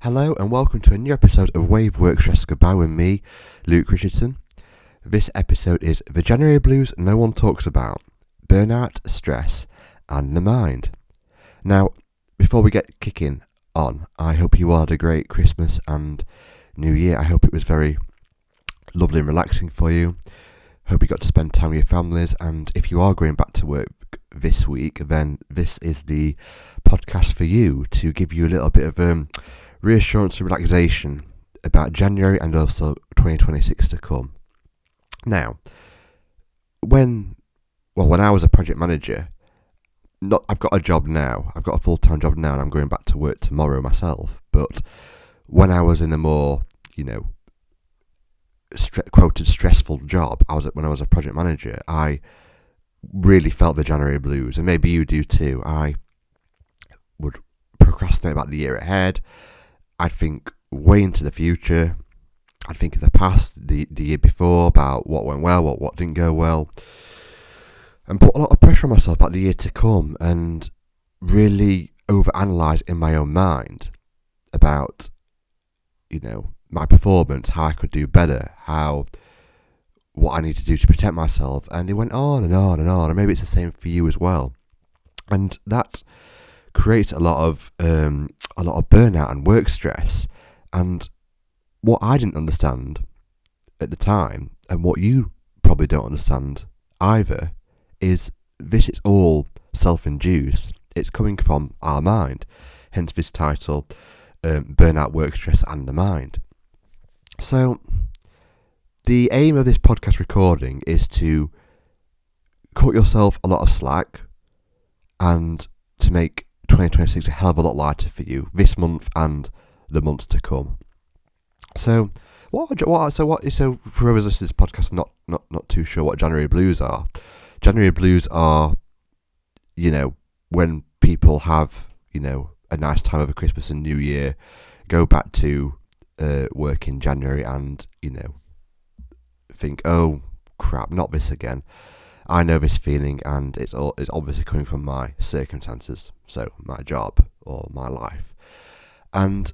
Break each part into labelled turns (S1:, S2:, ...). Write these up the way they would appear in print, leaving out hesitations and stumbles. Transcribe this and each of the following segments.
S1: Hello and welcome to a new episode of Wave Work Stress Goodbye with me, Luke Richardson. This episode is The January Blues No One Talks About, Burnout, Stress and the Mind. Now, before we get kicking on, I hope you all had a great Christmas and New Year. I hope it was very lovely and relaxing for you. Hope you got to spend time with your families, and if you are going back to work this week, then this is the podcast for you to give you a little bit of reassurance and relaxation about January and also 2026 to come. Now, when I was a project manager, I've got a job now. I've got a full-time job now, and I'm going back to work tomorrow myself. But when I was in a more, quoted stressful job, when I was a project manager, I really felt the January blues, and maybe you do too. I would procrastinate about the year ahead. I'd think way into the future. I'd think of the past, the year before, about what went well, what didn't go well, and put a lot of pressure on myself about the year to come, and really overanalyze in my own mind about, my performance, how I could do better, what I need to do to protect myself, and it went on and on and on, and maybe it's the same for you as well, and that creates a lot of burnout and work stress. And what I didn't understand at the time, and what you probably don't understand either, is this is all self-induced. It's coming from our mind, hence this title, Burnout, Work Stress and the Mind. So the aim of this podcast recording is to cut yourself a lot of slack and to make 2026 a hell of a lot lighter for you this month and the months to come. So for whoever's listening to this podcast not too sure what January blues are. January blues are, when people have, a nice time over Christmas and New Year, go back to work in January and, think, oh crap, not this again. I know this feeling, and it's obviously coming from my circumstances, so my job or my life. And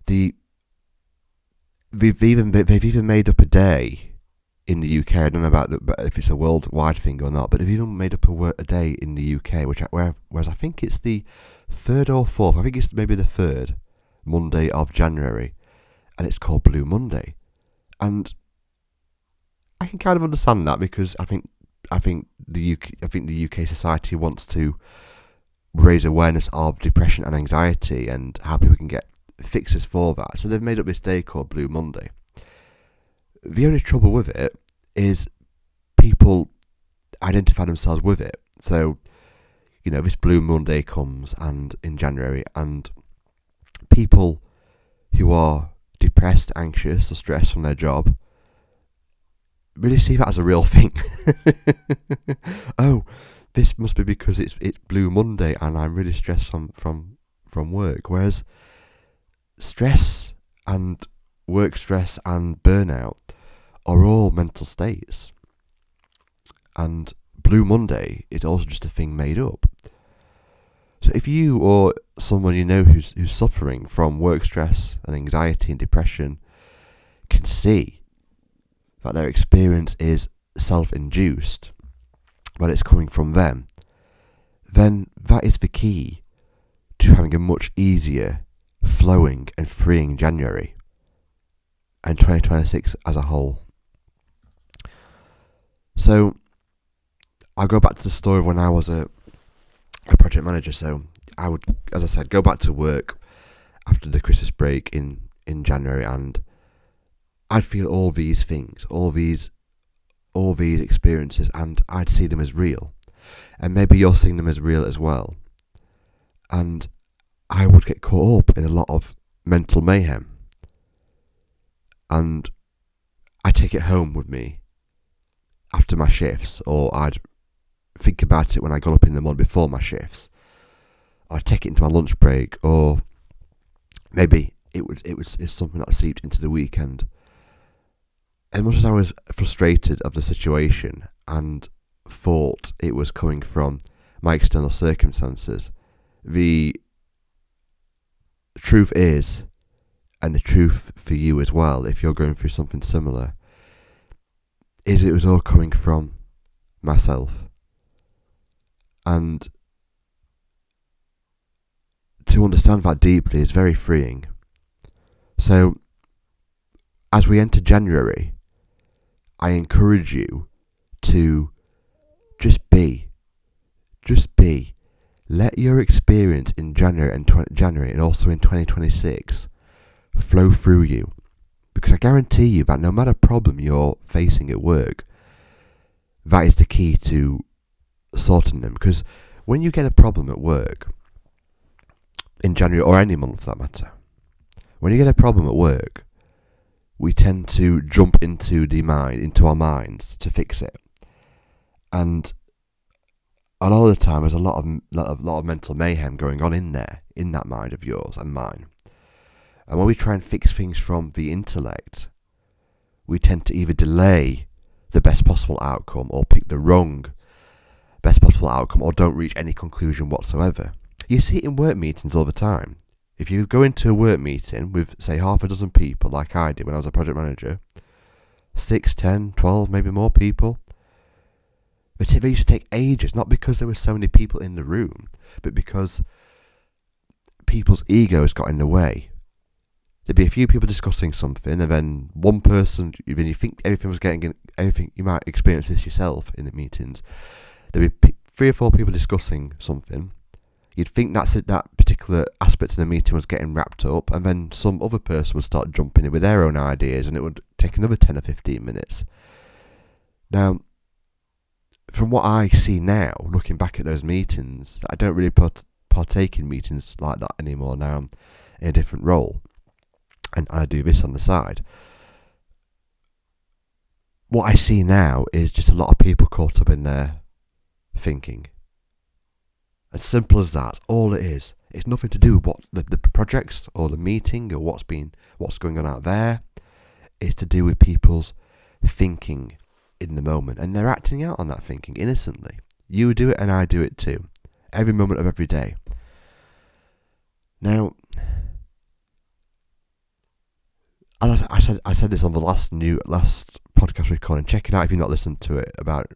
S1: they've even made up a day in the UK. I don't know if it's a worldwide thing or not, but they've even made up a day in the UK, whereas I think it's the 3rd or 4th. I think it's maybe the 3rd Monday of January, and it's called Blue Monday. And I can kind of understand that, because I think the UK society wants to raise awareness of depression and anxiety and how people can get fixes for that. So they've made up this day called Blue Monday. The only trouble with it is people identify themselves with it. So, this Blue Monday comes in January, and people who are depressed, anxious or stressed from their job really see that as a real thing. Oh, this must be because it's Blue Monday and I'm really stressed from work. Whereas stress and work stress and burnout are all mental states, and Blue Monday is also just a thing made up. So if you or someone you know who's suffering from work stress and anxiety and depression can see that their experience is self-induced, but it's coming from them, then that is the key to having a much easier, flowing and freeing January and 2026 as a whole. So I'll go back to the story of when I was a project manager. So I would, as I said, go back to work after the Christmas break in January, and I'd feel all these things, all these experiences, and I'd see them as real. And maybe you're seeing them as real as well. And I would get caught up in a lot of mental mayhem. And I'd take it home with me after my shifts, or I'd think about it when I got up in the morning before my shifts. I'd take it into my lunch break, or maybe it's something that seeped into the weekend. As much as I was frustrated of the situation and thought it was coming from my external circumstances, the truth is, and the truth for you as well, if you're going through something similar, is it was all coming from myself. And to understand that deeply is very freeing. So, as we enter January, I encourage you to just be. Let your experience in January and also in 2026 flow through you. Because I guarantee you that no matter problem you're facing at work, that is the key to sorting them. Because when you get a problem at work, in January or any month for that matter, when you get a problem at work, we tend to jump into our minds to fix it. And a lot of the time, there's a lot of mental mayhem going on in there, in that mind of yours and mine. And when we try and fix things from the intellect, we tend to either delay the best possible outcome or pick the wrong best possible outcome or don't reach any conclusion whatsoever. You see it in work meetings all the time. If you go into a work meeting with, say, half a dozen people, like I did when I was a project manager, 6, 10, 12, maybe more people, but it used to take ages, not because there were so many people in the room, but because people's egos got in the way. There'd be a few people discussing something, and then one person, even you think everything, you might experience this yourself in the meetings, there'd be 3 or 4 people discussing something. You'd think that particular aspect of the meeting was getting wrapped up, and then some other person would start jumping in with their own ideas, and it would take another 10 or 15 minutes. Now, from what I see now, looking back at those meetings, I don't really partake in meetings like that anymore. Now I'm in a different role, and I do this on the side. What I see now is just a lot of people caught up in their thinking. As simple as that, all it is. It's nothing to do with what the projects or the meeting or what's going on out there. It's to do with people's thinking in the moment, and they're acting out on that thinking innocently. You do it and I do it too, every moment of every day. Now, as I said this on the last podcast recording. Check it out if you've not listened to it about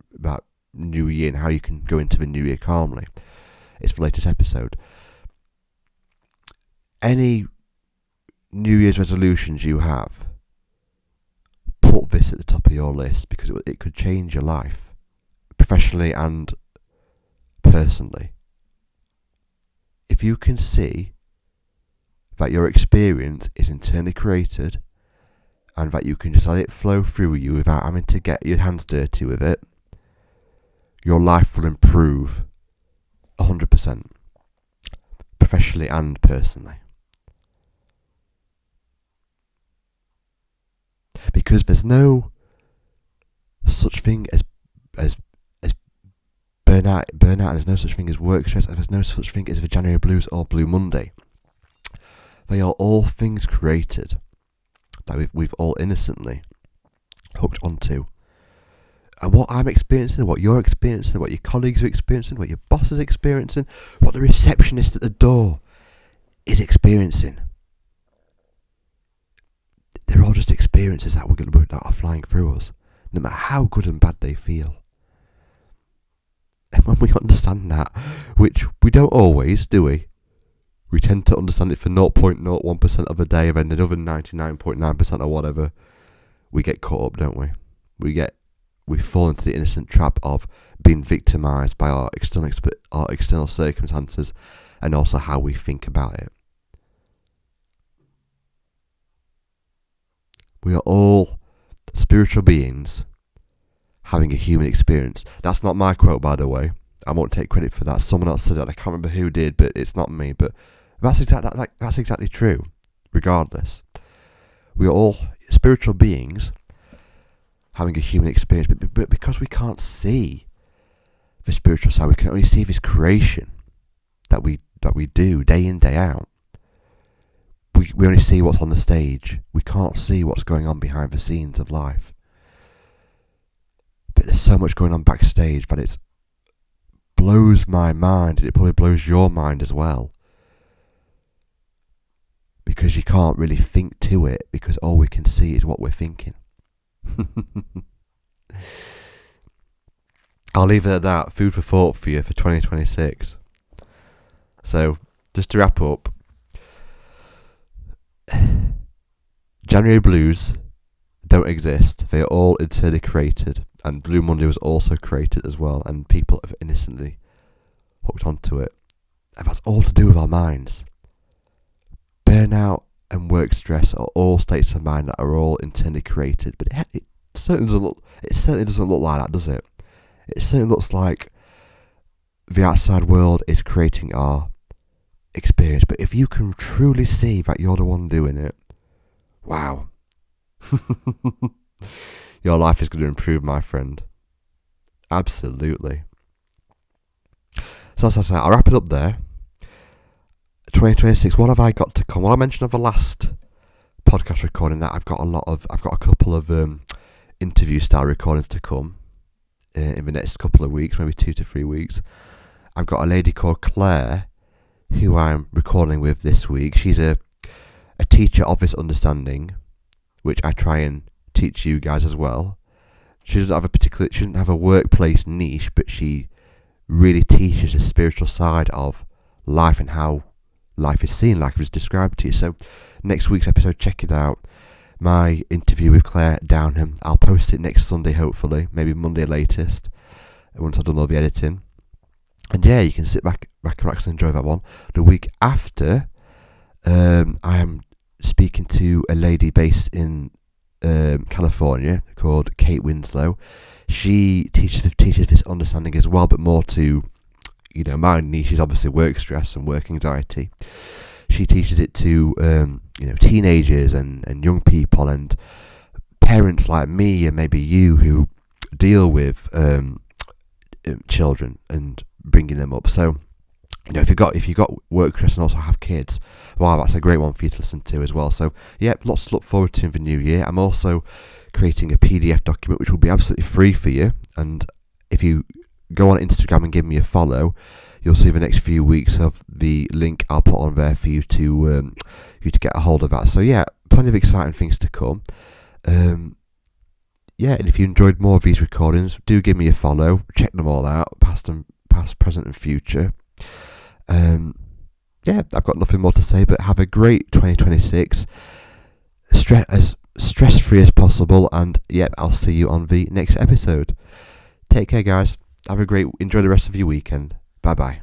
S1: New Year and how you can go into the New Year calmly. It's the latest episode. Any New Year's resolutions you have, put this at the top of your list, because it could change your life, professionally and personally. If you can see that your experience is internally created and that you can just let it flow through you without having to get your hands dirty with it, your life will improve 100%, professionally and personally. Because there's no such thing as burnout, and there's no such thing as work stress, and there's no such thing as the January blues or Blue Monday. They are all things created that we've all innocently hooked onto. And what I'm experiencing, what you're experiencing, what your colleagues are experiencing, what your boss is experiencing, what the receptionist at the door is experiencing, they're all just experiences that are flying through us, no matter how good and bad they feel. And when we understand that, which we don't always, do we? We tend to understand it for 0.01% of a day, and then the other 99.9% or whatever, we get caught up, don't we? We fall into the innocent trap of being victimised by our external circumstances, and also how we think about it. We are all spiritual beings having a human experience. That's not my quote, by the way. I won't take credit for that. Someone else said that. I can't remember who did, but it's not me. But that's exactly true. Regardless, we are all spiritual beings having a human experience, but because we can't see the spiritual side, we can only see this creation that we do day in, day out. We only see what's on the stage. We can't see what's going on behind the scenes of life. But there's so much going on backstage that it blows my mind, and it probably blows your mind as well. because you can't really think to it, because all we can see is what we're thinking. I'll leave it at that. Food for thought for you for 2026. So, just to wrap up, January blues don't exist. They are all internally created, and Blue Monday was also created as well, and people have innocently hooked onto it. And that's all to do with our minds. Burnout and work stress are all states of mind that are all internally created, but it certainly doesn't look like that, does it? It certainly looks like the outside world is creating our experience, but if you can truly see that you're the one doing it, wow. Your life is going to improve, my friend. Absolutely. So as I say, I'll wrap it up there. 2026, what have I got to come? Well, I mentioned on the last podcast recording that I've got a couple of interview style recordings to come in the next couple of weeks, maybe 2 to 3 weeks. I've got a lady called Claire who I'm recording with this week. She's a teacher of this understanding, which I try and teach you guys as well. She doesn't have a workplace niche, but she really teaches the spiritual side of life and how life is seen, like it was described to you. So next week's episode, check it out. My interview with Claire Downham. I'll post it next Sunday, hopefully, maybe Monday latest, once I've done all the editing. And yeah, you can sit back, relax and enjoy that one. The week after, I am speaking to a lady based in California called Kate Winslow. She teaches this understanding as well, but more to, my niche is obviously work stress and work anxiety. She teaches it to teenagers and young people and parents like me and maybe you who deal with children and bringing them up. So if you've got work stress and also have kids, wow, that's a great one for you to listen to as well. So yeah, lots to look forward to in the new year. I'm also creating a PDF document which will be absolutely free for you, and if you go on Instagram and give me a follow, you'll see the next few weeks of the link I'll put on there for you to get a hold of that. So yeah, plenty of exciting things to come. And if you enjoyed more of these recordings, do give me a follow. Check them all out, past, present, and future. I've got nothing more to say, but have a great 2026. As stress-free as possible, and I'll see you on the next episode. Take care, guys. Enjoy the rest of your weekend. Bye bye.